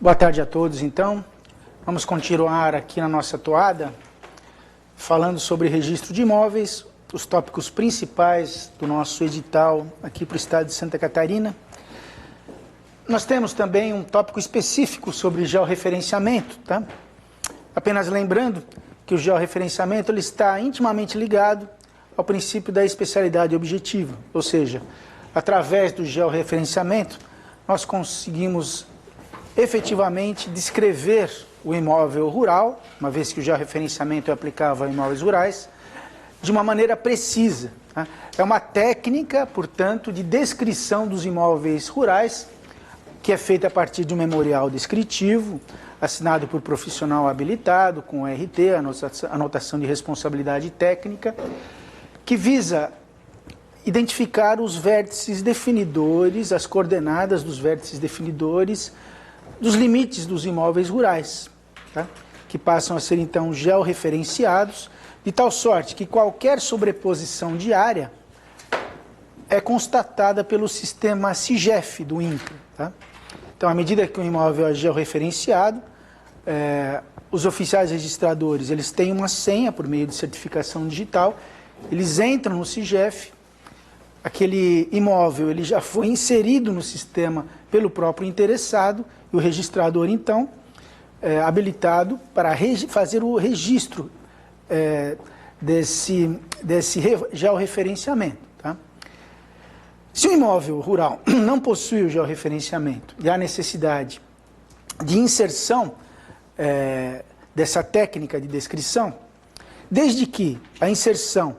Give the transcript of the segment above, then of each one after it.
Boa tarde a todos, então. Vamos continuar aqui na nossa toada, falando sobre registro de imóveis, os tópicos principais do nosso edital aqui para o estado de Santa Catarina. Nós temos também um tópico específico sobre georreferenciamento, tá? Apenas lembrando que o georreferenciamento ele está intimamente ligado ao princípio da especialidade objetiva, ou seja, através do georreferenciamento, nós conseguimos efetivamente descrever o imóvel rural, uma vez que o georreferenciamento é aplicável a imóveis rurais, de uma maneira precisa. Tá? É uma técnica, portanto, de descrição dos imóveis rurais, que é feita a partir de um memorial descritivo, assinado por profissional habilitado, com RT, anotação de responsabilidade técnica, que visa identificar os vértices definidores, as coordenadas dos vértices definidores, dos limites dos imóveis rurais, tá? Que passam a ser, então, georreferenciados, de tal sorte que qualquer sobreposição de área é constatada pelo sistema SIGEF do INCRA. Tá? Então, à medida que o imóvel é georreferenciado, os oficiais registradores eles têm uma senha por meio de certificação digital, eles entram no SIGEF, aquele imóvel ele já foi inserido no sistema pelo próprio interessado, e o registrador, então, é habilitado para fazer o registro desse georreferenciamento. Tá? Se o imóvel rural não possui o georreferenciamento e há necessidade de inserção dessa técnica de descrição, desde que a inserção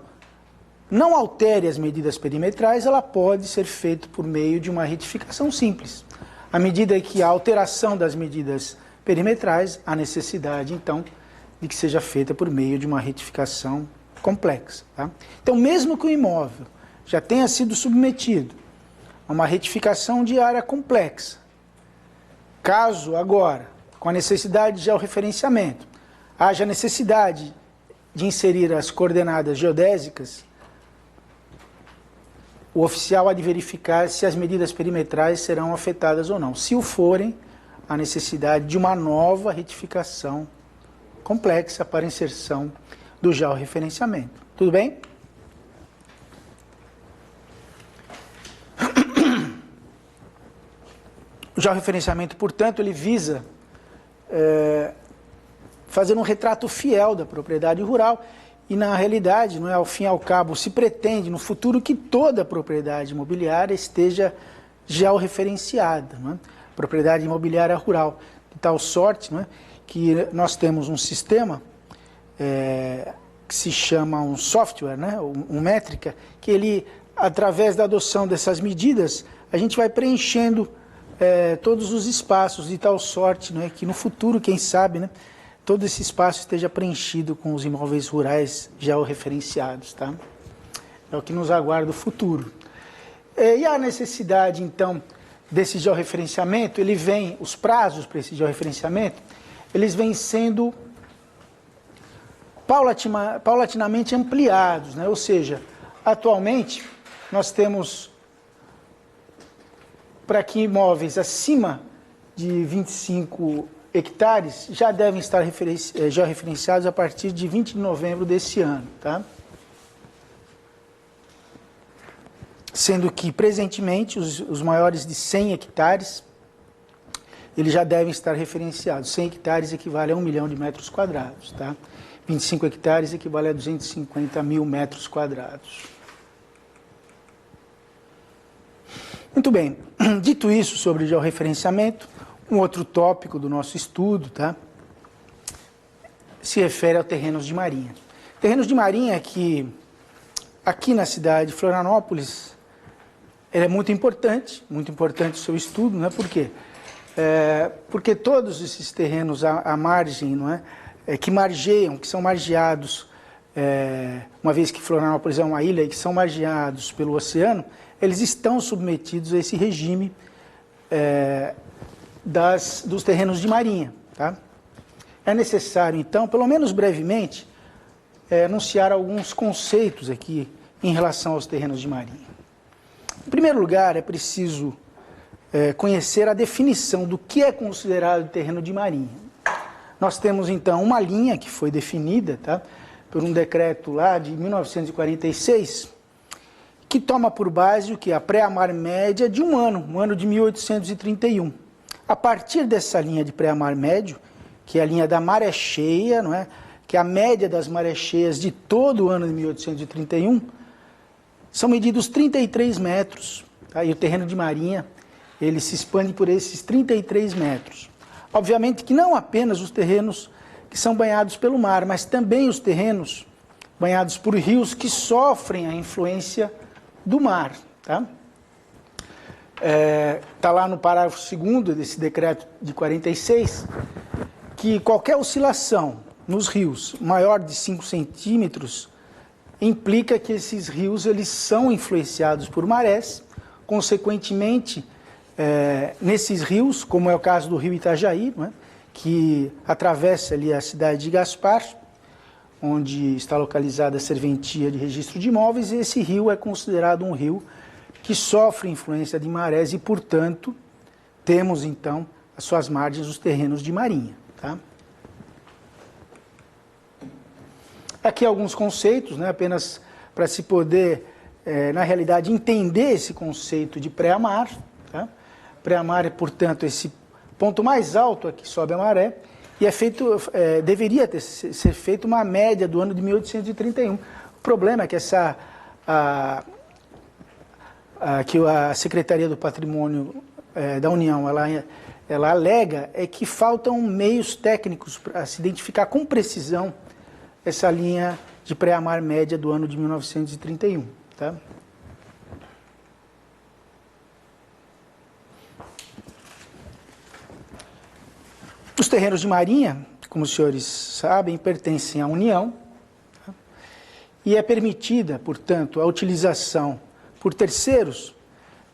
não altere as medidas perimetrais, ela pode ser feita por meio de uma retificação simples. À medida que a alteração das medidas perimetrais, há necessidade, então, de que seja feita por meio de uma retificação complexa. Tá? Então, mesmo que o imóvel já tenha sido submetido a uma retificação de área complexa, caso agora, com a necessidade de georreferenciamento, haja necessidade de inserir as coordenadas geodésicas, o oficial há de verificar se as medidas perimetrais serão afetadas ou não. Se o forem, há necessidade de uma nova retificação complexa para inserção do georreferenciamento. Tudo bem? O georreferenciamento, portanto, ele visa fazer um retrato fiel da propriedade rural. E, na realidade, não é, ao fim e ao cabo, se pretende, no futuro, que toda a propriedade imobiliária esteja georreferenciada, não é? Propriedade imobiliária rural. De tal sorte, não é, que nós temos um sistema que se chama um software, né, um métrica, que ele, através da adoção dessas medidas, a gente vai preenchendo todos os espaços, de tal sorte, não é, que no futuro, quem sabe, né, todo esse espaço esteja preenchido com os imóveis rurais georreferenciados, tá? É o que nos aguarda o futuro. E a necessidade, então, desse georreferenciamento, os prazos para esse georreferenciamento, eles vêm sendo paulatinamente ampliados, né? Ou seja, atualmente, nós temos, para que imóveis acima de 25 hectares já devem estar georreferenciados a partir de 20 de novembro desse ano, tá? Sendo que, presentemente, os maiores de 100 hectares, eles já devem estar referenciados. 100 hectares equivale a 1 milhão de metros quadrados, tá? 25 hectares equivale a 250 mil metros quadrados. Muito bem. Dito isso sobre georreferenciamento, um outro tópico do nosso estudo, tá, se refere a terrenos de marinha. Terrenos de marinha que, aqui na cidade de Florianópolis, ele é muito importante o seu estudo, né? Por quê? Porque todos esses terrenos à margem, não é? Que margeiam, que são margeados, uma vez que Florianópolis é uma ilha e que são margeados pelo oceano, eles estão submetidos a esse regime dos terrenos de marinha. Tá? É necessário, então, pelo menos brevemente, enunciar alguns conceitos aqui em relação aos terrenos de marinha. Em primeiro lugar, é preciso conhecer a definição do que é considerado terreno de marinha. Nós temos, então, uma linha que foi definida, tá, por um decreto lá de 1946, que toma por base o que? A pré-amar média de um ano de 1831. A partir dessa linha de pré-amar médio, que é a linha da maré cheia, não é? Que é a média das marés cheias de todo o ano de 1831, são medidos 33 metros. Tá? E o terreno de marinha, ele se expande por esses 33 metros. Obviamente que não apenas os terrenos que são banhados pelo mar, mas também os terrenos banhados por rios que sofrem a influência do mar. Tá? Tá lá no parágrafo 2º desse decreto de 46, que qualquer oscilação nos rios maior de 5 centímetros implica que esses rios eles são influenciados por marés. Consequentemente, nesses rios, como é o caso do rio Itajaí, não é? Que atravessa ali a cidade de Gaspar, onde está localizada a serventia de registro de imóveis, e esse rio é considerado um rio que sofre influência de marés e, portanto, temos então as suas margens os terrenos de marinha. Tá? Aqui alguns conceitos, né, apenas para se poder, na realidade, entender esse conceito de pré-amar. Tá? Pré-amar é, portanto, esse ponto mais alto a que sobe a maré, e deveria ser feita uma média do ano de 1831. O problema é que que a Secretaria do Patrimônio da União ela alega que faltam meios técnicos para se identificar com precisão essa linha de pré-amar média do ano de 1931. Tá? Os terrenos de marinha, como os senhores sabem, pertencem à União, tá? E é permitida, portanto, a utilização por terceiros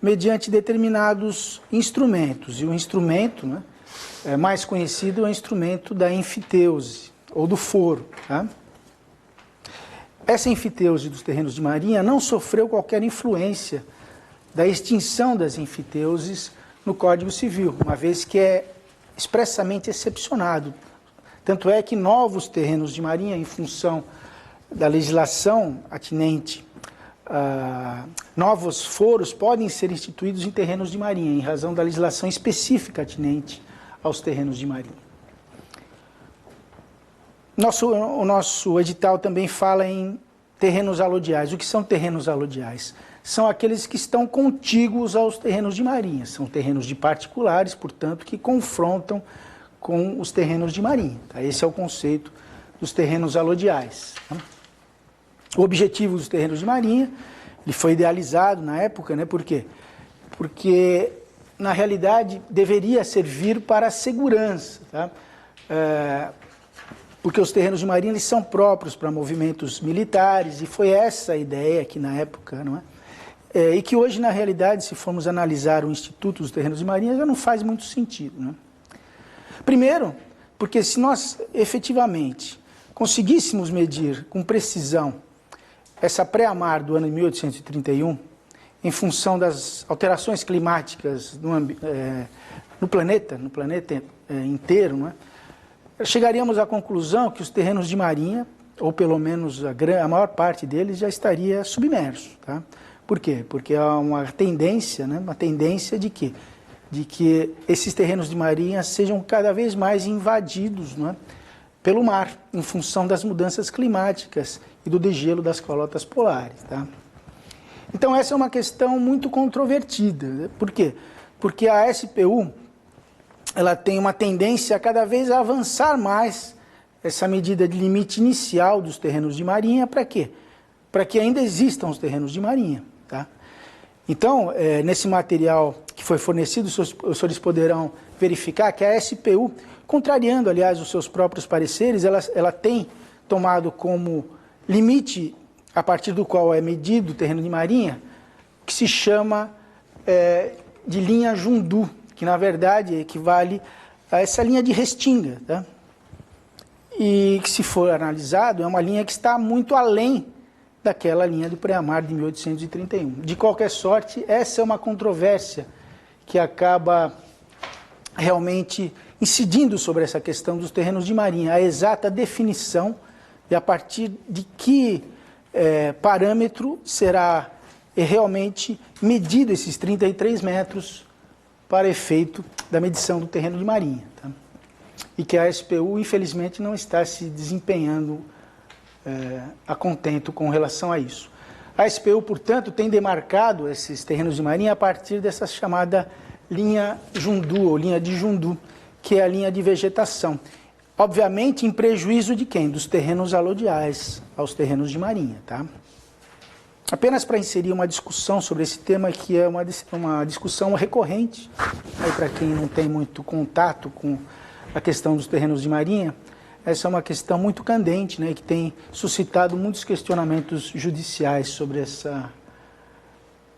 mediante determinados instrumentos. E o instrumento, né, mais conhecido é o instrumento da enfiteuse, ou do foro. Tá? Essa enfiteuse dos terrenos de marinha não sofreu qualquer influência da extinção das enfiteuses no Código Civil, uma vez que é expressamente excepcionado. Tanto é que novos terrenos de marinha, em função da legislação atinente, novos foros podem ser instituídos em terrenos de marinha, em razão da legislação específica atinente aos terrenos de marinha. O nosso edital também fala em terrenos alodiais. O que são terrenos alodiais? São aqueles que estão contíguos aos terrenos de marinha. São terrenos de particulares, portanto, que confrontam com os terrenos de marinha. Tá? Esse é o conceito dos terrenos alodiais. Tá? O objetivo dos terrenos de marinha, ele foi idealizado na época, né? Por quê? Porque, na realidade, deveria servir para a segurança. Tá? Porque os terrenos de marinha eles são próprios para movimentos militares, e foi essa a ideia que na época, não é? E que hoje, na realidade, se formos analisar o Instituto dos Terrenos de Marinha, já não faz muito sentido. Né? Primeiro, porque se nós efetivamente conseguíssemos medir com precisão essa pré-amar do ano de 1831, em função das alterações climáticas no planeta inteiro, não é? Chegaríamos à conclusão que os terrenos de marinha, ou pelo menos a maior parte deles, já estaria submerso. Tá? Por quê? Porque há uma tendência, né? Uma tendência de que esses terrenos de marinha sejam cada vez mais invadidos, não é? Pelo mar, em função das mudanças climáticas e do degelo das calotas polares. Tá? Então essa é uma questão muito controvertida. Né? Por quê? Porque a SPU ela tem uma tendência a cada vez a avançar mais essa medida de limite inicial dos terrenos de marinha. Para quê? Para que ainda existam os terrenos de marinha. Tá? Então, nesse material que foi fornecido, os senhores poderão verificar que a SPU, contrariando, aliás, os seus próprios pareceres, ela tem tomado como limite, a partir do qual é medido o terreno de marinha, que se chama de linha Jundu, que na verdade equivale a essa linha de Restinga. Tá? E que, se for analisado, é uma linha que está muito além daquela linha do pré-amar de 1831. De qualquer sorte, essa é uma controvérsia que acaba realmente incidindo sobre essa questão dos terrenos de marinha, a exata definição e a partir de que parâmetro será realmente medido esses 33 metros para efeito da medição do terreno de marinha. Tá? E que a SPU, infelizmente, não está se desempenhando a contento com relação a isso. A SPU, portanto, tem demarcado esses terrenos de marinha a partir dessa chamada linha Jundu, ou linha de Jundu, que é a linha de vegetação. Obviamente, em prejuízo de quem? Dos terrenos alodiais aos terrenos de marinha. Tá? Apenas para inserir uma discussão sobre esse tema, que é uma discussão recorrente, para quem não tem muito contato com a questão dos terrenos de marinha, essa é uma questão muito candente, né, que tem suscitado muitos questionamentos judiciais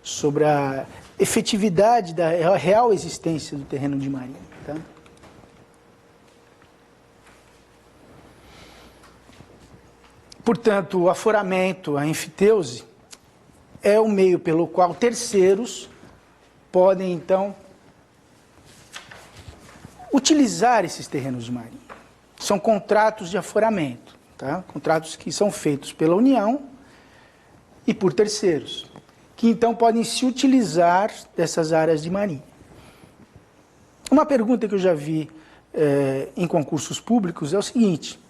sobre a efetividade da real existência do terreno de marinha. Tá? Portanto, o aforamento, a enfiteuse, é o meio pelo qual terceiros podem, então, utilizar esses terrenos de marinha. São contratos de aforamento, tá? Contratos que são feitos pela União e por terceiros, que então podem se utilizar dessas áreas de marinha. Uma pergunta que eu já vi em concursos públicos é o seguinte: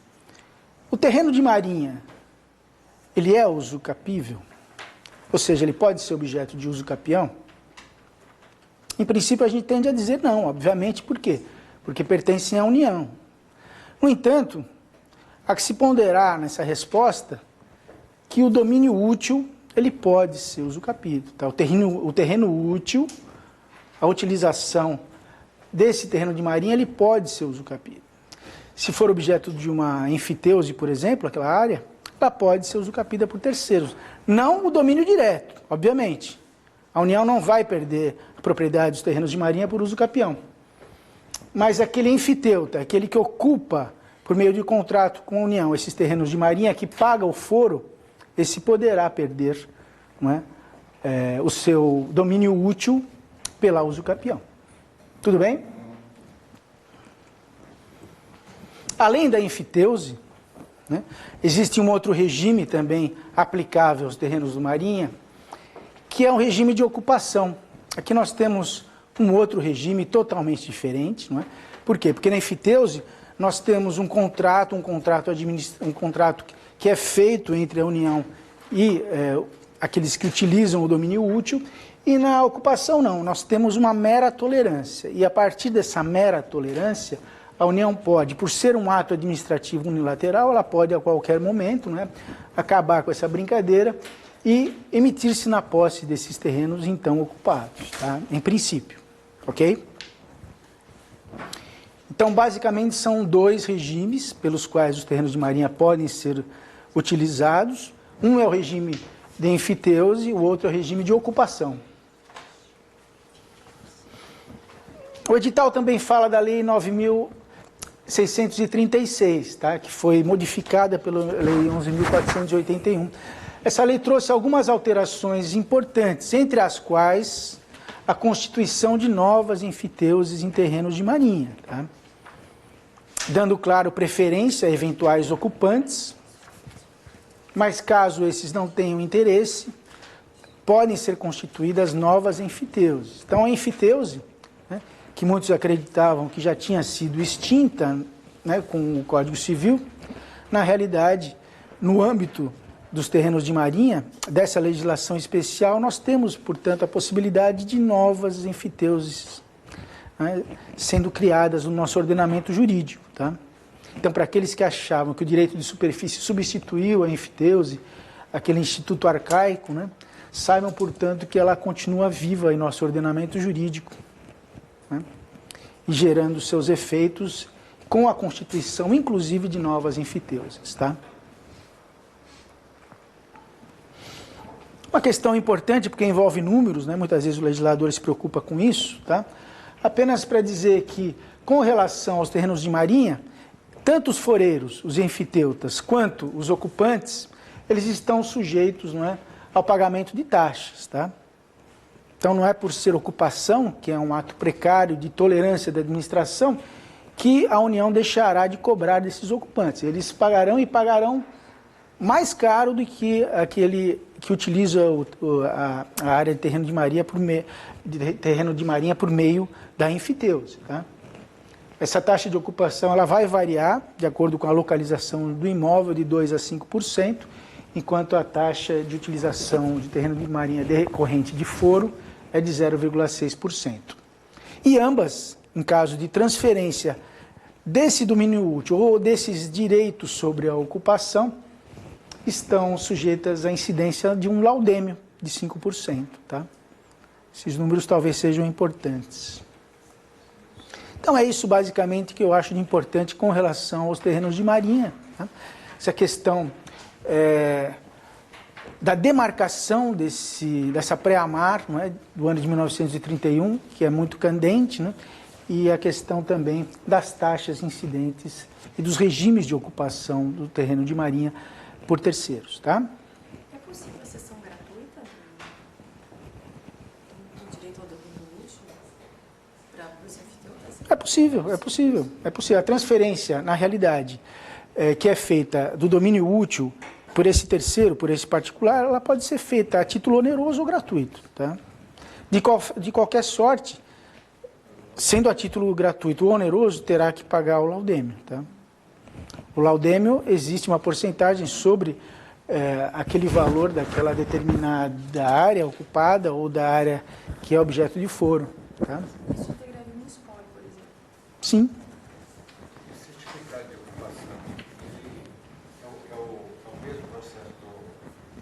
o terreno de marinha, ele é usucapível? Ou seja, ele pode ser objeto de uso capião? Em princípio, a gente tende a dizer não, obviamente. Por quê? Porque pertencem à União. No entanto, há que se ponderar nessa resposta que o domínio útil, ele pode ser usucapido. Tá? O terreno útil, a utilização desse terreno de marinha, ele pode ser usucapido. Se for objeto de uma enfiteuse, por exemplo, aquela área, ela pode ser usucapida por terceiros. Não o domínio direto, obviamente. A União não vai perder a propriedade dos terrenos de marinha por uso capião. Mas aquele enfiteuta, aquele que ocupa, por meio de contrato com a União, esses terrenos de marinha, que paga o foro, esse poderá perder, não é, o seu domínio útil pela uso capião. Tudo bem? Além da enfiteuse, né, existe um outro regime também aplicável aos terrenos de marinha, que é um regime de ocupação. Aqui nós temos um outro regime totalmente diferente, não é? Por quê? Porque na enfiteuse nós temos um contrato que é feito entre a União e aqueles que utilizam o domínio útil, e na ocupação não, nós temos uma mera tolerância. E a partir dessa mera tolerância, a União pode, por ser um ato administrativo unilateral, ela pode a qualquer momento, né, acabar com essa brincadeira e emitir-se na posse desses terrenos então ocupados, tá? Em princípio. Ok? Então, basicamente, são dois regimes pelos quais os terrenos de marinha podem ser utilizados. Um é o regime de enfiteuse, o outro é o regime de ocupação. O edital também fala da Lei 9.636, tá? Que foi modificada pela Lei 11.481. Essa lei trouxe algumas alterações importantes, entre as quais a constituição de novas enfiteuses em terrenos de marinha, tá? Dando, claro, preferência a eventuais ocupantes, mas caso esses não tenham interesse, podem ser constituídas novas enfiteuses. Então, a enfiteuse, né, que muitos acreditavam que já tinha sido extinta, né, com o Código Civil, na realidade, no âmbito dos terrenos de marinha, dessa legislação especial, nós temos, portanto, a possibilidade de novas enfiteuses, né, sendo criadas no nosso ordenamento jurídico. Tá? Então, para aqueles que achavam que o direito de superfície substituiu a enfiteuse, aquele instituto arcaico, né, saibam, portanto, que ela continua viva em nosso ordenamento jurídico, né, e gerando seus efeitos com a constituição, inclusive, de novas enfiteuses. Tá? Uma questão importante, porque envolve números, né? Muitas vezes o legislador se preocupa com isso, tá? Apenas para dizer que, com relação aos terrenos de marinha, tanto os foreiros, os enfiteutas, quanto os ocupantes, eles estão sujeitos, não é, ao pagamento de taxas. Tá? Então, não é por ser ocupação, que é um ato precário de tolerância da administração, que a União deixará de cobrar desses ocupantes. Eles pagarão e pagarão mais caro do que aquele que utiliza a área de terreno de marinha por meio da enfiteuse. Tá? Essa taxa de ocupação ela vai variar de acordo com a localização do imóvel de 2% a 5%, enquanto a taxa de utilização de terreno de marinha decorrente de foro é de 0,6%. E ambas, em caso de transferência desse domínio útil ou desses direitos sobre a ocupação, estão sujeitas à incidência de um laudêmio de 5%. Tá? Esses números talvez sejam importantes. Então é isso basicamente que eu acho de importante com relação aos terrenos de marinha. Tá? Essa questão da demarcação dessa pré-amar, não é, do ano de 1931, que é muito candente, né? E a questão também das taxas incidentes e dos regimes de ocupação do terreno de marinha por terceiros. Tá? É possível a cessão gratuita do direito ao domínio útil para os anfitriões? É possível. A transferência, na realidade, que é feita do domínio útil por esse terceiro, por esse particular, ela pode ser feita a título oneroso ou gratuito. Tá? De qualquer sorte, sendo a título gratuito ou oneroso, terá que pagar o laudêmio. Tá? O laudêmio, existe uma porcentagem sobre aquele valor daquela determinada área ocupada ou da área que é objeto de foro. Tá? Isso integraria no espólio, por exemplo? Sim. O certificado de ocupação é o mesmo processo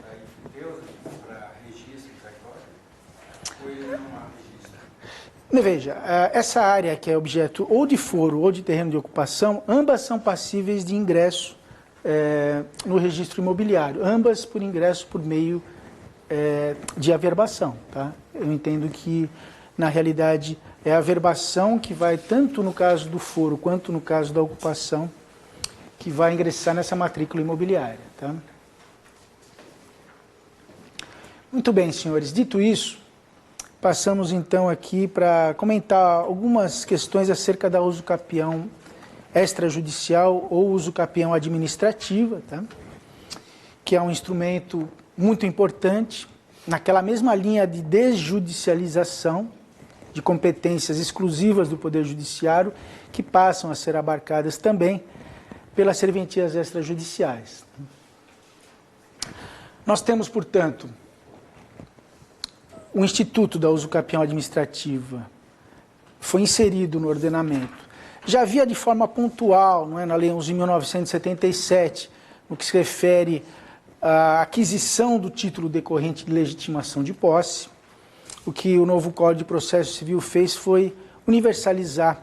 da enfiteuse para registro e cartório? Ou ele não há registro? Veja, essa área que é objeto ou de foro ou de terreno de ocupação, ambas são passíveis de ingresso no registro imobiliário, ambas por ingresso por meio de averbação. Tá? Eu entendo que, na realidade, é a averbação que vai, tanto no caso do foro quanto no caso da ocupação, que vai ingressar nessa matrícula imobiliária. Tá? Muito bem, senhores. Dito isso, passamos então aqui para comentar algumas questões acerca da usucapião extrajudicial ou usucapião administrativa, tá? Que é um instrumento muito importante naquela mesma linha de desjudicialização de competências exclusivas do Poder Judiciário que passam a ser abarcadas também pelas serventias extrajudiciais. Nós temos, portanto, o Instituto da Usucapião Administrativa foi inserido no ordenamento. Já havia de forma pontual, não é, na Lei 11.977, no que se refere à aquisição do título decorrente de legitimação de posse. O que o novo Código de Processo Civil fez foi universalizar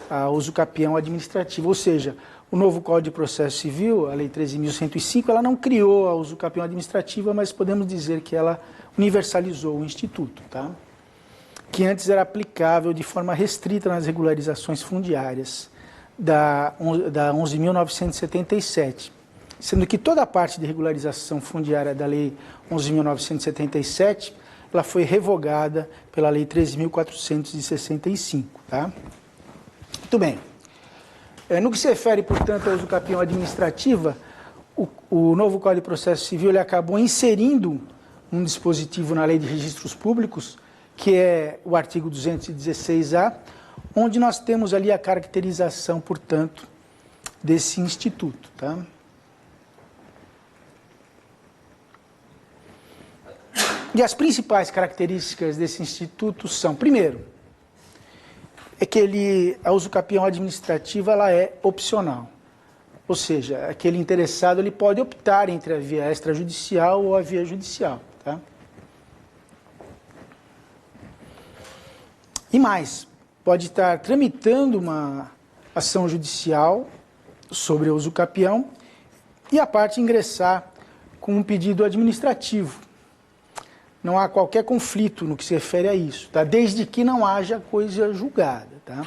a usucapião administrativa, ou seja, o novo Código de Processo Civil, a Lei 13.105, ela não criou a usucapião administrativa, mas podemos dizer que ela universalizou o Instituto, tá? Que antes era aplicável de forma restrita nas regularizações fundiárias da 11.977, sendo que toda a parte de regularização fundiária da Lei 11.977, ela foi revogada pela Lei 13.465, tá? Muito bem. No que se refere, portanto, à usucapião administrativa, o novo Código de Processo Civil ele acabou inserindo um dispositivo na Lei de Registros Públicos, que é o artigo 216-A, onde nós temos ali a caracterização, portanto, desse instituto. Tá? E as principais características desse instituto são, primeiro, é que a usucapião administrativa ela é opcional. Ou seja, aquele interessado ele pode optar entre a via extrajudicial ou a via judicial. Tá? E mais, pode estar tramitando uma ação judicial sobre a usucapião e a parte ingressar com um pedido administrativo. Não há qualquer conflito no que se refere a isso, tá? Desde que não haja coisa julgada. Tá?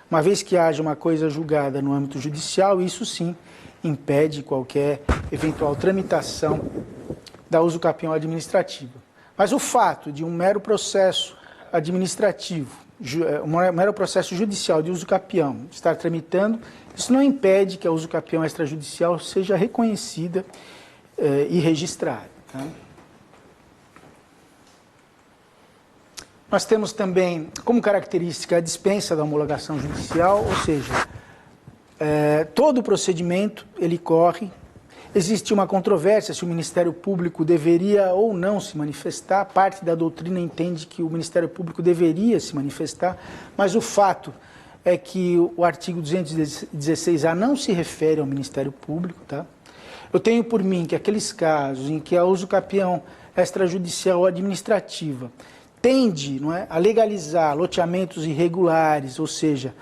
Uma vez que haja uma coisa julgada no âmbito judicial, isso sim impede qualquer eventual tramitação da usucapião administrativa. Mas o fato de um mero processo administrativo, um mero processo judicial de uso capião estar tramitando, isso não impede que a uso capião extrajudicial seja reconhecida e registrada. Tá? Nós temos também como característica a dispensa da homologação judicial, ou seja, todo o procedimento ele corre. Existe uma controvérsia se o Ministério Público deveria ou não se manifestar. Parte da doutrina entende que o Ministério Público deveria se manifestar, mas o fato é que o artigo 216A não se refere ao Ministério Público. Tá? Eu tenho por mim que aqueles casos em que a uso capião extrajudicial ou administrativa tende, não é, a legalizar loteamentos irregulares, ou seja,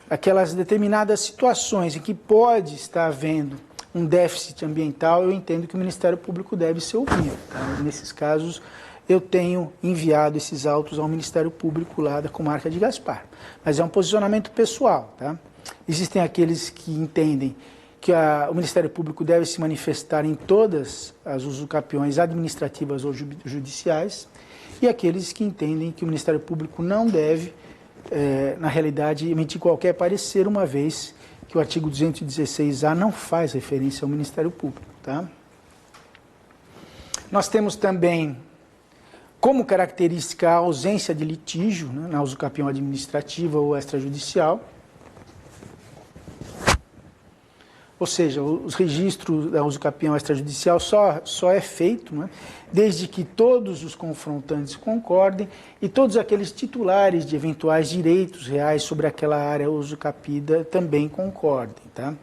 aquelas determinadas situações em que pode estar havendo um déficit ambiental, eu entendo que o Ministério Público deve ser ouvido. Tá? Nesses casos, eu tenho enviado esses autos ao Ministério Público lá da comarca de Gaspar. Mas é um posicionamento pessoal. Tá? Existem aqueles que entendem que o Ministério Público deve se manifestar em todas as usucapiões administrativas ou judiciais, e aqueles que entendem que o Ministério Público não deve, na realidade, emitir qualquer parecer, uma vez que o artigo 216A não faz referência ao Ministério Público. Tá? Nós temos também, como característica, a ausência de litígio, né, na usucapião administrativa ou extrajudicial. Ou seja, os registros da usucapião extrajudicial só é feito, né, desde que todos os confrontantes concordem e todos aqueles titulares de eventuais direitos reais sobre aquela área usucapida também concordem. Tá?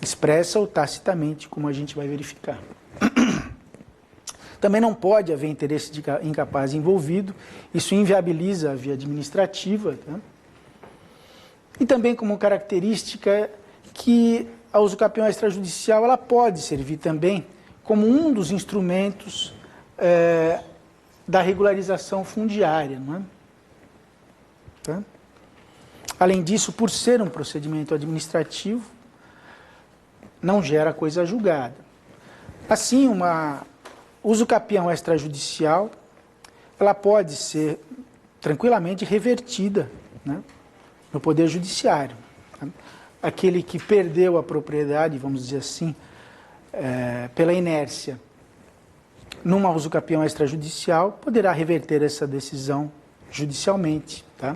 Expressa ou tacitamente, como a gente vai verificar. Também não pode haver interesse de incapaz envolvido, isso inviabiliza a via administrativa. Tá? E também como característica que a usucapião extrajudicial ela pode servir também como um dos instrumentos da regularização fundiária. Não é? Tá? Além disso, por ser um procedimento administrativo, não gera coisa julgada. Assim, uma usucapião extrajudicial ela pode ser tranquilamente revertida, né, no Poder Judiciário. Tá? Aquele que perdeu a propriedade, vamos dizer assim, pela inércia, numa usucapião extrajudicial, poderá reverter essa decisão judicialmente, tá?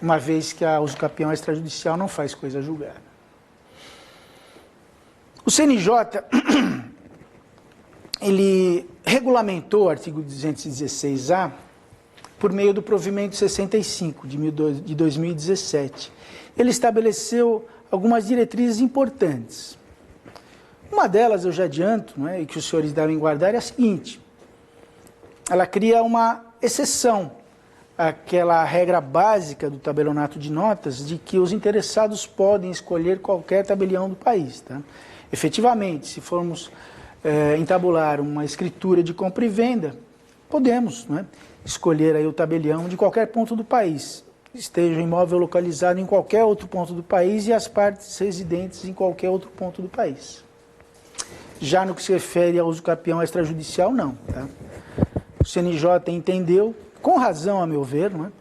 Uma vez que a usucapião extrajudicial não faz coisa julgada. O CNJ, ele regulamentou o artigo 216A por meio do provimento 65 de 2017. Ele estabeleceu algumas diretrizes importantes. Uma delas, eu já adianto, não é, e que os senhores devem guardar, é a seguinte: ela cria uma exceção àquela regra básica do tabelionato de notas de que os interessados podem escolher qualquer tabelião do país. Tá? Efetivamente, se formos entabular uma escritura de compra e venda, podemos, não é, escolher aí o tabelião de qualquer ponto do país, esteja o imóvel localizado em qualquer outro ponto do país e as partes residentes em qualquer outro ponto do país. Já no que se refere ao usucapião extrajudicial, não. Tá? O CNJ entendeu, com razão a meu ver, não é,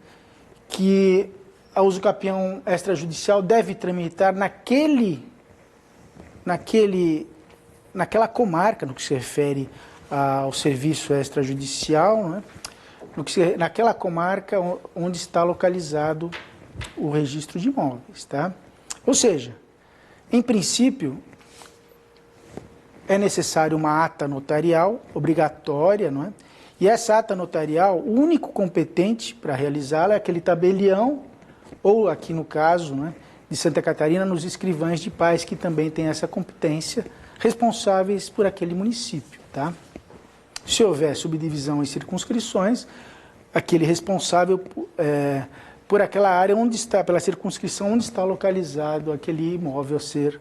que a usucapião extrajudicial deve tramitar naquela comarca, no que se refere ao serviço extrajudicial, não é, naquela comarca onde está localizado o registro de imóveis. Tá? Ou seja, em princípio, é necessário uma ata notarial obrigatória, não é? E essa ata notarial, o único competente para realizá-la é aquele tabelião, ou aqui no caso, não é, de Santa Catarina, nos escrivães de paz, que também têm essa competência, responsáveis por aquele município. Tá? Se houver subdivisão em circunscrições, aquele responsável por aquela área onde está, pela circunscrição onde está localizado aquele imóvel a ser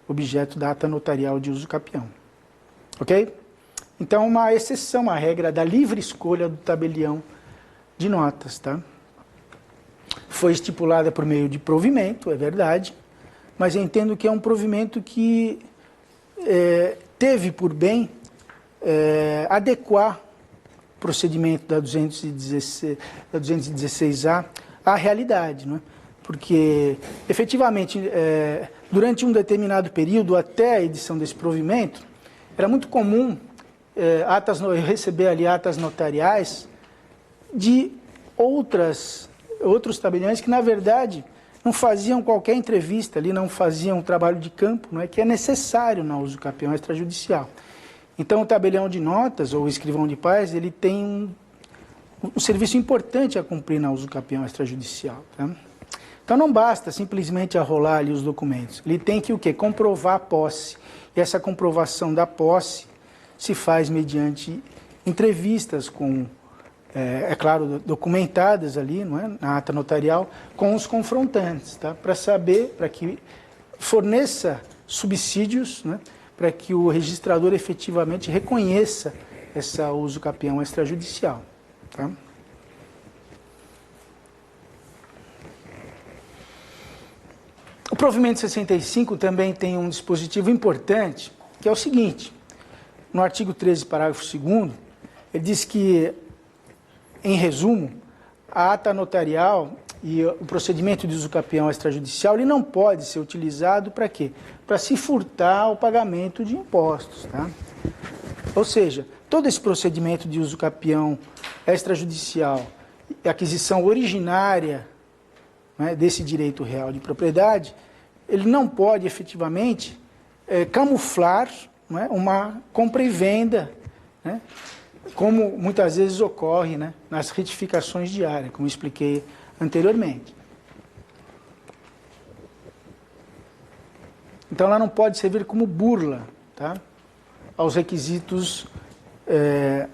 objeto da ata notarial de uso capião. Ok? Então, uma exceção à regra da livre escolha do tabelião de notas. Tá? Foi estipulada por meio de provimento, é verdade, mas eu entendo que é um provimento que teve por bem adequar procedimento da 216A à realidade, não é? Porque, efetivamente, durante um determinado período, até a edição desse provimento, era muito comum receber ali atas notariais de outros tabeliões que, na verdade, não faziam qualquer entrevista ali, não faziam trabalho de campo, não é, que é necessário na usucapião extrajudicial. Então, o tabelião de notas, ou o escrivão de paz, ele tem um serviço importante a cumprir na usucapião extrajudicial. Tá? Então, não basta simplesmente arrolar ali os documentos. Ele tem que o quê? Comprovar a posse. E essa comprovação da posse se faz mediante entrevistas com, claro, documentadas ali, não é? Na ata notarial, com os confrontantes, tá? Para que forneça subsídios, né? Para que o registrador efetivamente reconheça essa usucapião extrajudicial. Tá? O provimento 65 também tem um dispositivo importante, que é o seguinte: no artigo 13, parágrafo 2º, ele diz que, em resumo, a ata notarial e o procedimento de usucapião extrajudicial ele não pode ser utilizado para quê? Para se furtar o pagamento de impostos. Tá? Ou seja, todo esse procedimento de usucapião extrajudicial e aquisição originária, né, desse direito real de propriedade, ele não pode efetivamente camuflar, né, uma compra e venda, né, como muitas vezes ocorre, né, nas retificações diárias, como expliquei anteriormente. Então ela não pode servir como burla, tá, aos requisitos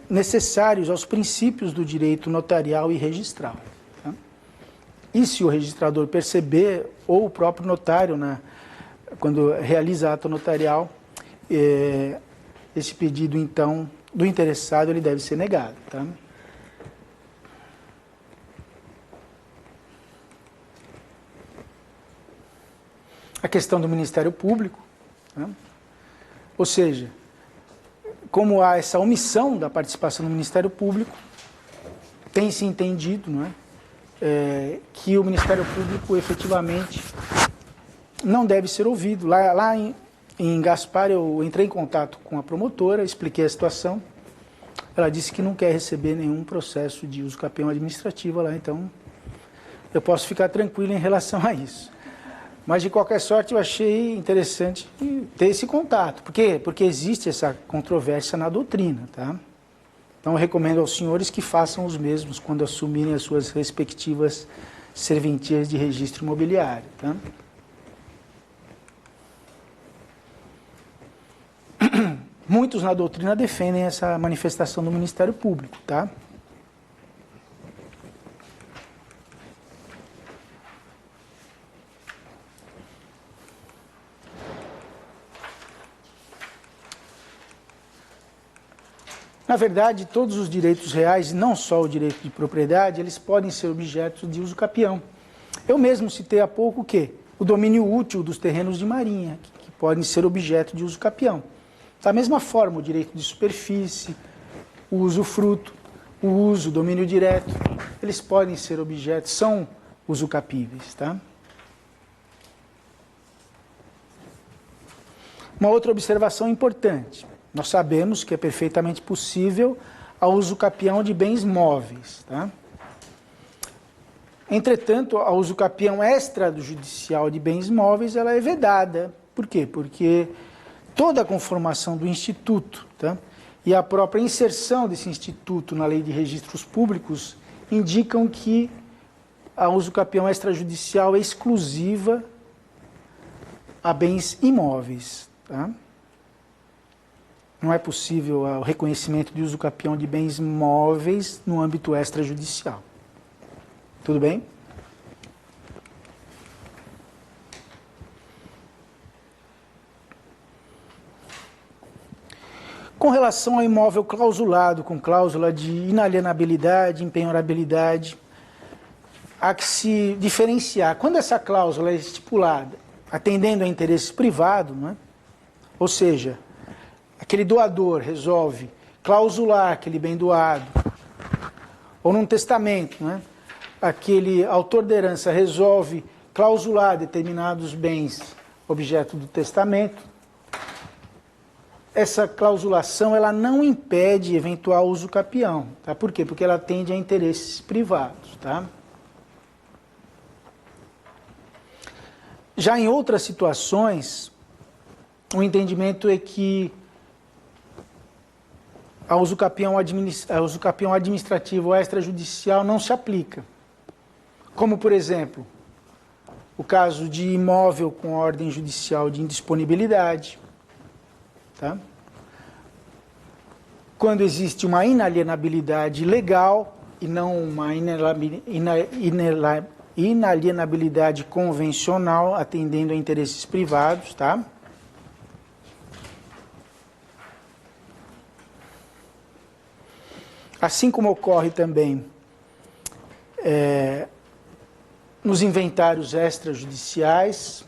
necessários, aos princípios do direito notarial e registral. Tá? E se o registrador perceber, ou o próprio notário, quando realiza a ata notarial, esse pedido, então, do interessado, ele deve ser negado. Tá? A questão do Ministério Público, tá? Ou seja, como há essa omissão da participação do Ministério Público, tem-se entendido, não é, que o Ministério Público efetivamente não deve ser ouvido. Lá em Gaspar, eu entrei em contato com a promotora, expliquei a situação. Ela disse que não quer receber nenhum processo de usucapião administrativa lá, então eu posso ficar tranquilo em relação a isso. Mas, de qualquer sorte, eu achei interessante ter esse contato. Por quê? Porque existe essa controvérsia na doutrina. Tá? Então, eu recomendo aos senhores que façam os mesmos quando assumirem as suas respectivas serventias de registro imobiliário. Tá? Muitos na doutrina defendem essa manifestação do Ministério Público. Tá? Na verdade, todos os direitos reais, e não só o direito de propriedade, eles podem ser objetos de usucapião. Eu mesmo citei há pouco o quê? O domínio útil dos terrenos de marinha, que podem ser objeto de usucapião. Da mesma forma, o direito de superfície, o usufruto, o uso, o domínio direto, eles podem ser objetos, são usucapíveis. Tá? Uma outra observação importante. Nós sabemos que é perfeitamente possível a usucapião de bens móveis. Tá? Entretanto, a usucapião extrajudicial de bens móveis ela é vedada. Por quê? Porque toda a conformação do Instituto, tá, e a própria inserção desse Instituto na Lei de Registros Públicos indicam que a usucapião extrajudicial é exclusiva a bens imóveis. Tá? Não é possível o reconhecimento de usucapião de bens móveis no âmbito extrajudicial. Tudo bem? Com relação ao imóvel clausulado, com cláusula de inalienabilidade, empenhorabilidade, há que se diferenciar. Quando essa cláusula é estipulada atendendo a interesse privado, não é? Ou seja, aquele doador resolve clausular aquele bem doado ou num testamento, né? Aquele autor da herança resolve clausular determinados bens objeto do testamento, essa clausulação ela não impede eventual uso capião. Tá? Por quê? Porque ela tende a interesses privados. Tá? Já em outras situações, o entendimento é que a uso capião administrativo extrajudicial não se aplica. Como, por exemplo, o caso de imóvel com ordem judicial de indisponibilidade. Tá? Quando existe uma inalienabilidade legal e não uma inalienabilidade convencional atendendo a interesses privados, tá? Assim como ocorre também nos inventários extrajudiciais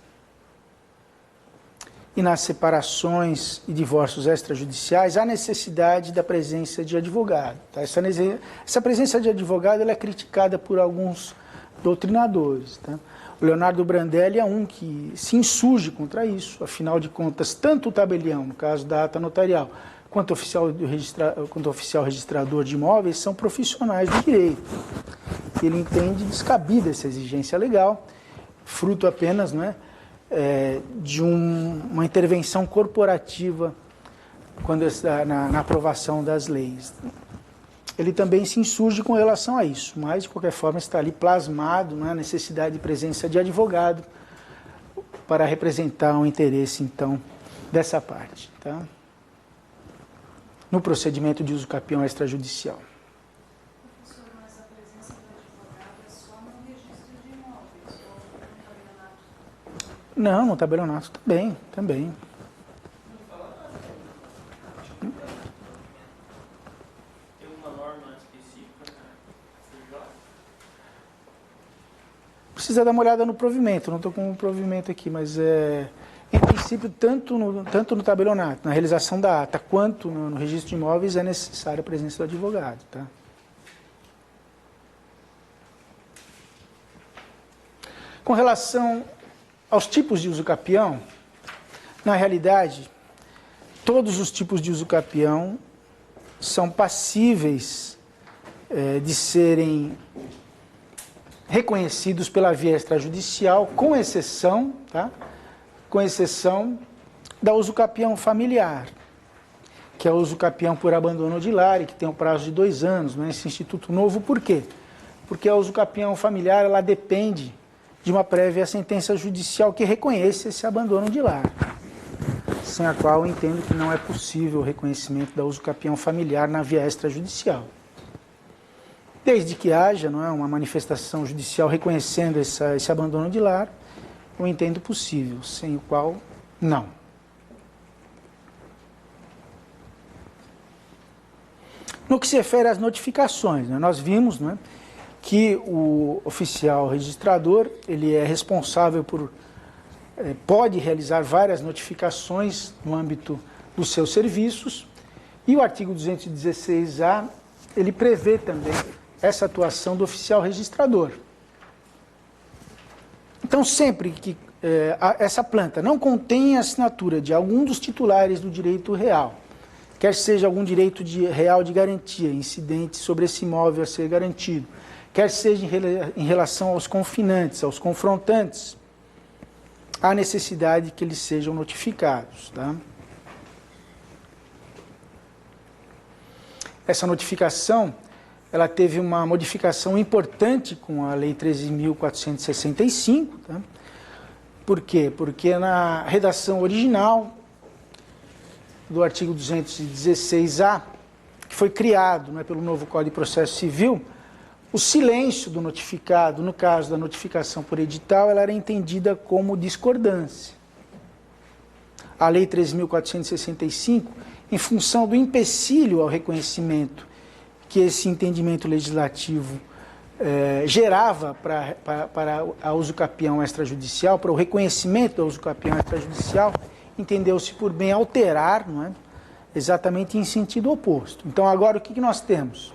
e nas separações e divórcios extrajudiciais, há necessidade da presença de advogado. Tá? Essa presença de advogado ela é criticada por alguns doutrinadores. Tá? O Leonardo Brandelli é um que se insurge contra isso, afinal de contas, tanto o tabelião, no caso da ata notarial, quanto o oficial registrador de imóveis são profissionais do direito. Ele entende descabida essa exigência legal, fruto apenas, não é, de uma intervenção corporativa na aprovação das leis. Ele também se insurge com relação a isso, mas, de qualquer forma, está ali plasmado a necessidade de presença de advogado para representar o interesse, então, dessa parte. Tá? No procedimento de uso capião extrajudicial. Professor, mas a presença do advogado é só no registro de imóveis ou no tabelionato? Não, no tabelionato também. Tem uma norma específica para CJ? Precisa dar uma olhada no provimento, não estou com o provimento aqui, mas em princípio, tanto no tabelionato, na realização da ata, quanto no registro de imóveis, é necessária a presença do advogado. Tá? Com relação aos tipos de uso capião, na realidade, todos os tipos de uso capião são passíveis de serem reconhecidos pela via extrajudicial, com exceção, tá? Com exceção da uso capião familiar, que é o uso capião por abandono de lar e que tem um prazo de 2 anos, né? Esse instituto novo. Por quê? Porque a uso capião familiar ela depende de uma prévia sentença judicial que reconheça esse abandono de lar, sem a qual eu entendo que não é possível o reconhecimento da uso capião familiar na via extrajudicial. Desde que haja, não é, uma manifestação judicial reconhecendo esse abandono de lar, eu entendo possível, sem o qual, não. No que se refere às notificações, né, nós vimos, né, que o oficial registrador ele é responsável por, pode realizar várias notificações no âmbito dos seus serviços, e o artigo 216-A, ele prevê também essa atuação do oficial registrador. Então, sempre que essa planta não contém a assinatura de algum dos titulares do direito real, quer seja algum direito real de garantia incidente sobre esse imóvel a ser garantido, quer seja em relação aos confinantes, aos confrontantes, há necessidade que eles sejam notificados. Tá? Essa notificação ela teve uma modificação importante com a Lei 13.465. Tá? Por quê? Porque na redação original do artigo 216-A, que foi criado, né, pelo novo Código de Processo Civil, o silêncio do notificado, no caso da notificação por edital, ela era entendida como discordância. A Lei 13.465, em função do empecilho ao reconhecimento que esse entendimento legislativo gerava para a uso capião extrajudicial, para o reconhecimento da uso capião extrajudicial, entendeu-se por bem alterar, não é? Exatamente em sentido oposto. Então, agora, o que nós temos?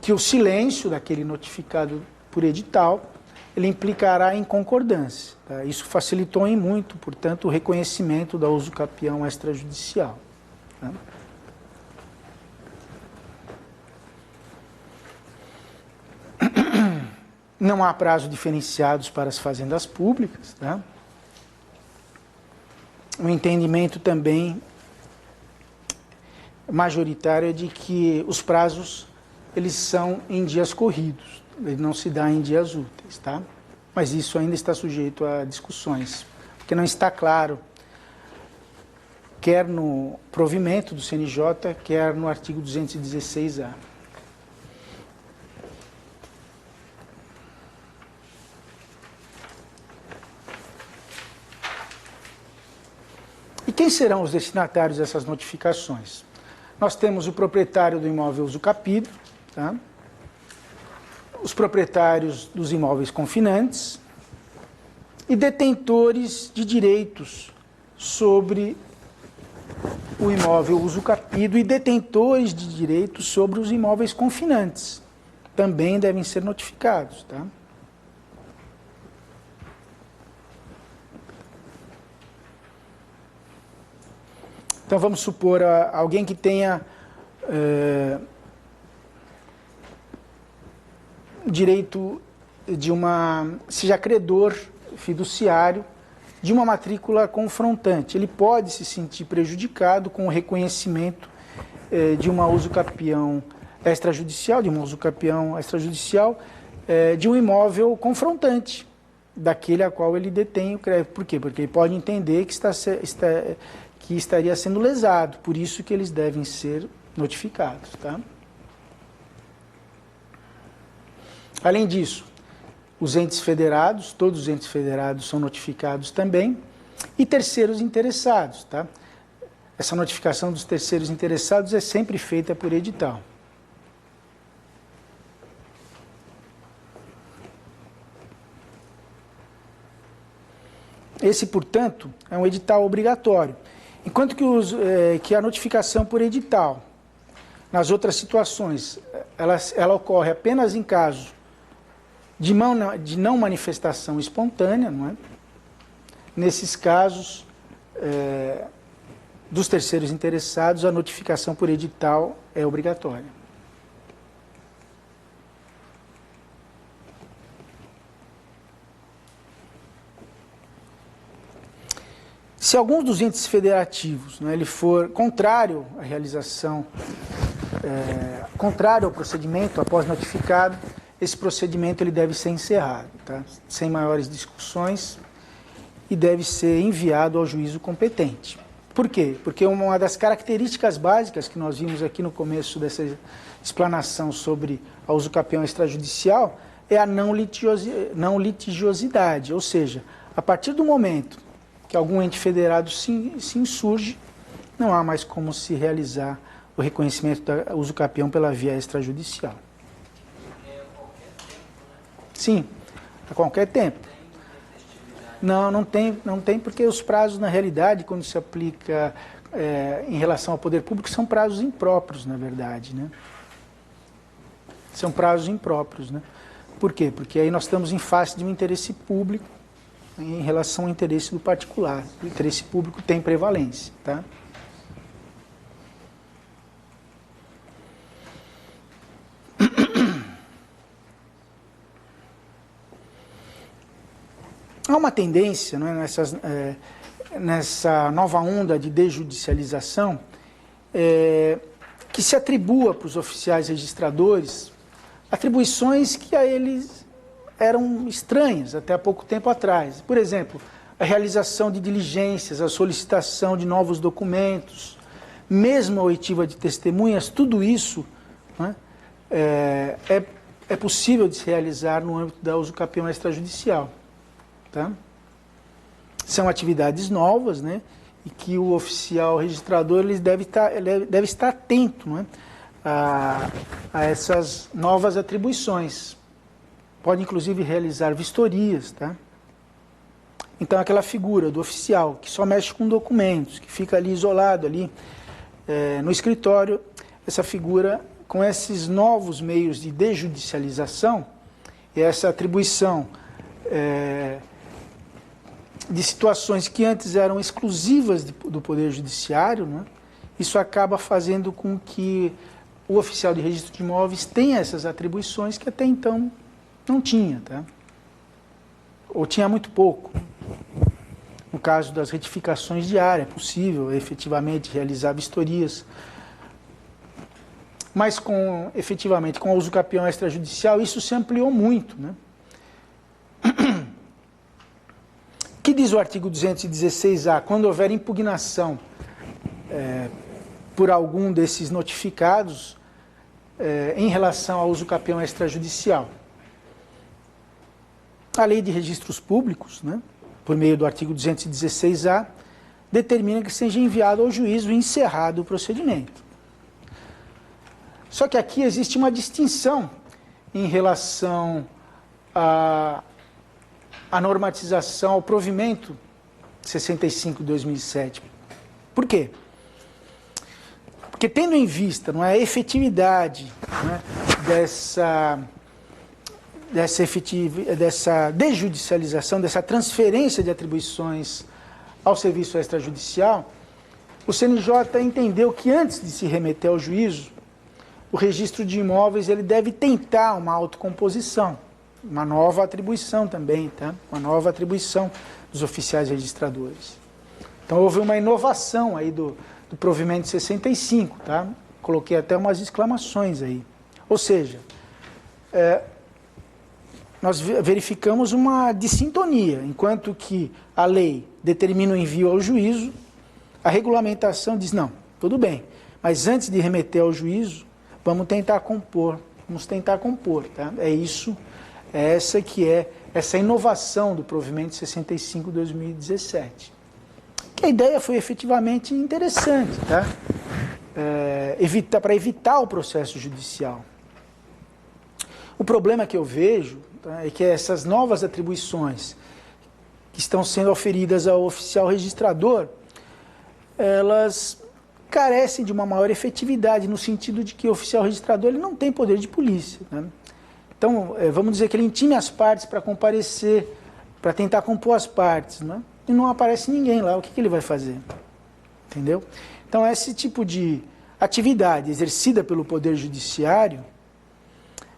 que o silêncio daquele notificado por edital, ele implicará em concordância. Tá? Isso facilitou em muito, portanto, o reconhecimento da usucapião extrajudicial. Tá? Não há prazos diferenciados para as fazendas públicas. Tá? O entendimento também majoritário é de que os prazos eles são em dias corridos, ele não se dá em dias úteis, tá? Mas isso ainda está sujeito a discussões, porque não está claro, quer no provimento do CNJ, quer no artigo 216-A. E quem serão os destinatários dessas notificações? Nós temos o proprietário do imóvel usucapido, tá? Os proprietários dos imóveis confinantes e detentores de direitos sobre o imóvel usucapido e detentores de direitos sobre os imóveis confinantes. Também devem ser notificados, tá? Então, vamos supor alguém que tenha direito de seja credor fiduciário de uma matrícula confrontante. Ele pode se sentir prejudicado com o reconhecimento de uma usucapião extrajudicial, de um imóvel confrontante, daquele a qual ele detém o crédito. Por quê? Porque ele pode entender que que estaria sendo lesado, por isso que eles devem ser notificados. Tá? Além disso, os entes federados, todos os entes federados são notificados também, e terceiros interessados. Tá? Essa notificação dos terceiros interessados é sempre feita por edital. Esse, portanto, é um edital obrigatório. Enquanto que a notificação por edital, nas outras situações, ela ocorre apenas em caso de não manifestação espontânea, não é? Nesses casos, dos terceiros interessados, a notificação por edital é obrigatória. Se algum dos entes federativos, né, ele for contrário à realização, contrário ao procedimento após notificado, esse procedimento ele deve ser encerrado, tá? Sem maiores discussões, e deve ser enviado ao juízo competente. Por quê? Porque uma das características básicas que nós vimos aqui no começo dessa explanação sobre a usucapião extrajudicial é a não litigiosidade, ou seja, a partir do momento que algum ente federado se insurge, não há mais como se realizar o reconhecimento da usucapião pela via extrajudicial. Sim, a qualquer tempo. Não tem, porque os prazos, na realidade, quando se aplica em relação ao poder público, são prazos impróprios, na verdade, né? São prazos impróprios, né? Por quê? Porque aí nós estamos em face de um interesse público em relação ao interesse do particular. O interesse público tem prevalência, tá? Há uma tendência, não é, nessa nova onda de desjudicialização que se atribua para os oficiais registradores atribuições que a eles eram estranhas até há pouco tempo atrás. Por exemplo, a realização de diligências, a solicitação de novos documentos, mesmo a oitiva de testemunhas, tudo isso, né, é possível de se realizar no âmbito da usucapião extrajudicial. Tá? São atividades novas, né, e que o oficial registrador ele deve estar atento, né, a essas novas atribuições. Pode, inclusive, realizar vistorias. Tá? Então, aquela figura do oficial que só mexe com documentos, que fica ali isolado ali no escritório, essa figura com esses novos meios de desjudicialização, e essa atribuição de situações que antes eram exclusivas do Poder Judiciário, né, isso acaba fazendo com que o oficial de registro de imóveis tenha essas atribuições que até então não tinha, tá? Ou tinha muito pouco. No caso das retificações de área, é possível efetivamente realizar vistorias. Mas efetivamente com o uso capião extrajudicial, isso se ampliou muito, né? O que diz o artigo 216-A? Quando houver impugnação por algum desses notificados em relação ao uso capião extrajudicial. A Lei de Registros Públicos, né, por meio do artigo 216-A, determina que seja enviado ao juízo e encerrado o procedimento. Só que aqui existe uma distinção em relação à normatização, ao provimento 65/2007. Por quê? Porque tendo em vista, não é, a efetividade, né, dessa desjudicialização, dessa transferência de atribuições ao serviço extrajudicial, o CNJ entendeu que antes de se remeter ao juízo, o registro de imóveis ele deve tentar uma autocomposição, uma nova atribuição também, tá? Uma nova atribuição dos oficiais registradores. Então houve uma inovação aí do provimento 65, tá? Coloquei até umas exclamações aí. Ou seja, nós verificamos uma dissintonia, enquanto que a lei determina o envio ao juízo, a regulamentação diz, não, tudo bem, mas antes de remeter ao juízo, vamos tentar compor, tá? Essa inovação do provimento 65/2017. Que a ideia foi efetivamente interessante, tá? Para evitar o processo judicial. O problema que eu vejo, tá, é que essas novas atribuições que estão sendo oferidas ao oficial registrador, elas carecem de uma maior efetividade, no sentido de que o oficial registrador ele não tem poder de polícia, né? Então, vamos dizer que ele intime as partes para comparecer, para tentar compor as partes, né? E não aparece ninguém lá, o que ele vai fazer? Entendeu? Então, esse tipo de atividade exercida pelo Poder Judiciário,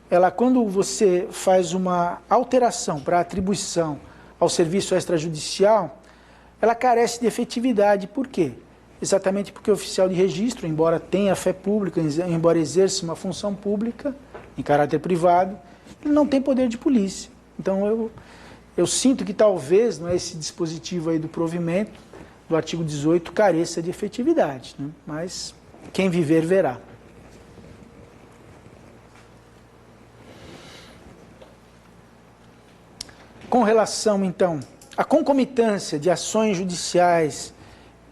ela, quando você faz uma alteração para atribuição ao serviço extrajudicial, ela carece de efetividade. Por quê? Exatamente porque o oficial de registro, embora tenha fé pública, embora exerça uma função pública, em caráter privado, ele não tem poder de polícia. Então, eu sinto que talvez, não é, esse dispositivo aí do provimento, do artigo 18, careça de efetividade, né? Mas quem viver, verá. Com relação, então, à concomitância de ações judiciais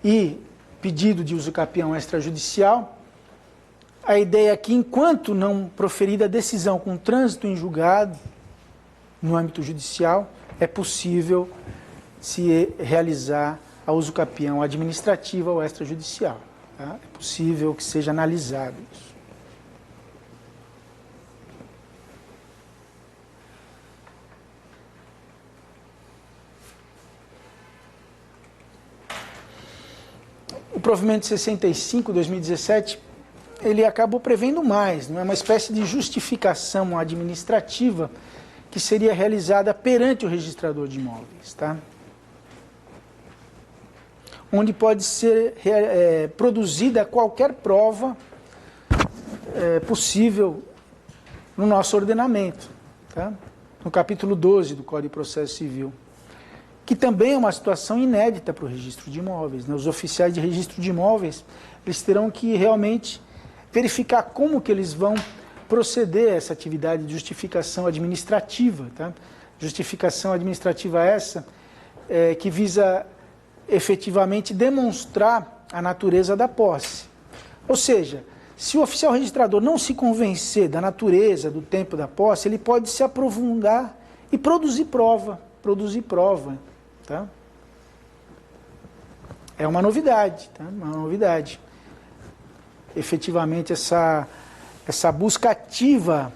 e pedido de uso capião extrajudicial, a ideia é que, enquanto não proferida a decisão com trânsito em julgado, no âmbito judicial, é possível se realizar a uso capião administrativa ou extrajudicial, tá? É possível que seja analisado isso. O provimento 65/2017, ele acabou prevendo mais, não é, uma espécie de justificação administrativa que seria realizada perante o registrador de imóveis, tá? Onde pode ser produzida qualquer prova possível no nosso ordenamento, tá? No capítulo 12 do Código de Processo Civil, que também é uma situação inédita para o registro de imóveis, né? Os oficiais de registro de imóveis, eles terão que realmente verificar como que eles vão proceder a essa atividade de justificação administrativa, tá? Justificação administrativa essa que visa efetivamente demonstrar a natureza da posse. Ou seja, se o oficial registrador não se convencer da natureza, do tempo da posse, ele pode se aprofundar e produzir prova, tá? É uma novidade, tá? Uma novidade. Efetivamente, essa essa busca ativa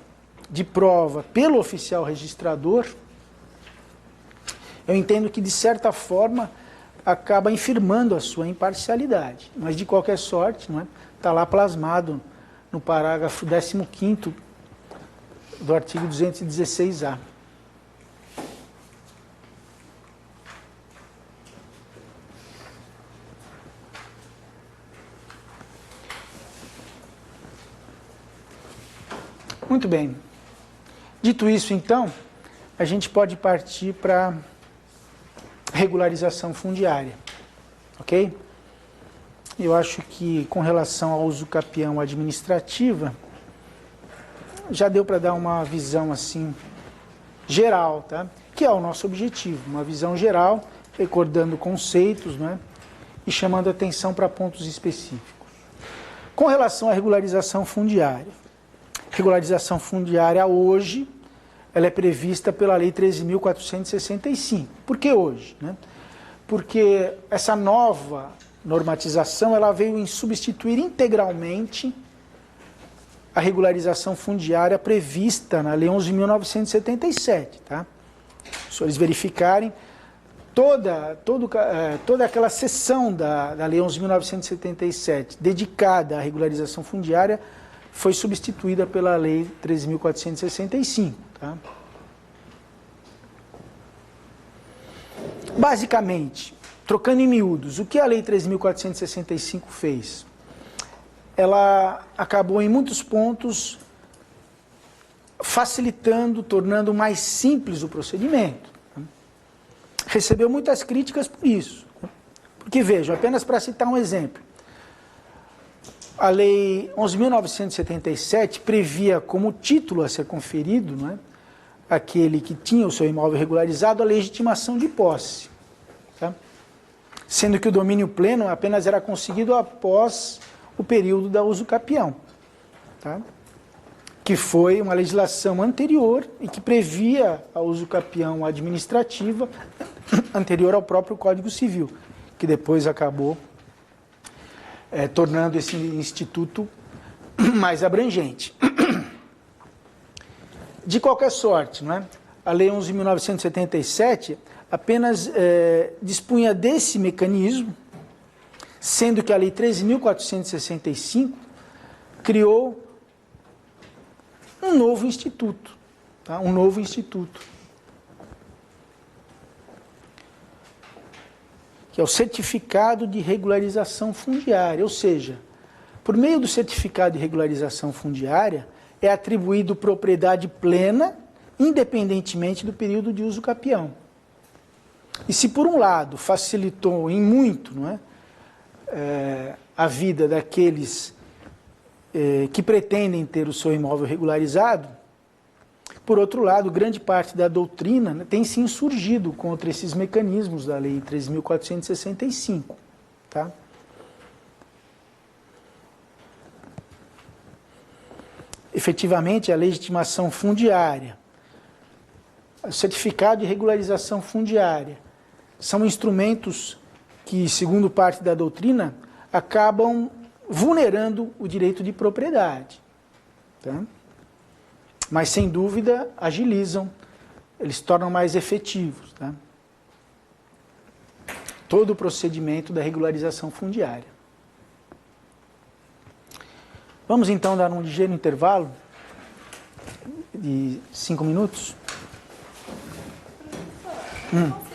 de prova pelo oficial registrador, eu entendo que, de certa forma, acaba infirmando a sua imparcialidade. Mas, de qualquer sorte, não é? Está lá plasmado no parágrafo 15º do artigo 216-A. Muito bem. Dito isso, então, a gente pode partir para regularização fundiária, ok? Eu acho que, com relação ao uso capião administrativa, já deu para dar uma visão assim geral, tá? Que é o nosso objetivo, uma visão geral, recordando conceitos, né? E chamando atenção para pontos específicos. Com relação à regularização fundiária, hoje, ela é prevista pela Lei 13.465. Por que hoje, né? Porque essa nova normatização ela veio em substituir integralmente a regularização fundiária prevista na Lei 11.977. Tá? Se eles verificarem, toda aquela seção da Lei 11.977 dedicada à regularização fundiária foi substituída pela Lei 13.465. Tá? Basicamente, trocando em miúdos, o que a Lei 13.465 fez? Ela acabou, em muitos pontos, facilitando, tornando mais simples o procedimento. Recebeu muitas críticas por isso. Porque, vejam, apenas para citar um exemplo, a Lei 11.977 previa como título a ser conferido, não é, aquele que tinha o seu imóvel regularizado, a legitimação de posse. Tá? Sendo que o domínio pleno apenas era conseguido após o período da uso capião, tá? Que foi uma legislação anterior e que previa a uso capião administrativa anterior ao próprio Código Civil, que depois acabou tornando esse instituto mais abrangente. De qualquer sorte, não é? A Lei 11.977 apenas dispunha desse mecanismo, sendo que a Lei 13.465 criou um novo instituto, tá? Um novo instituto, que é o certificado de regularização fundiária, ou seja, por meio do certificado de regularização fundiária, é atribuído propriedade plena, independentemente do período de uso capião. E se por um lado facilitou em muito, não é, a vida daqueles que pretendem ter o seu imóvel regularizado, por outro lado, grande parte da doutrina, né, tem se insurgido contra esses mecanismos da Lei 13.465. Tá? Efetivamente, a legitimação fundiária, o certificado de regularização fundiária, são instrumentos que, segundo parte da doutrina, acabam vulnerando o direito de propriedade. Tá? Mas, sem dúvida, agilizam, eles tornam mais efetivos, tá? Todo o procedimento da regularização fundiária. Vamos, então, dar um ligeiro intervalo de 5 minutos? Qual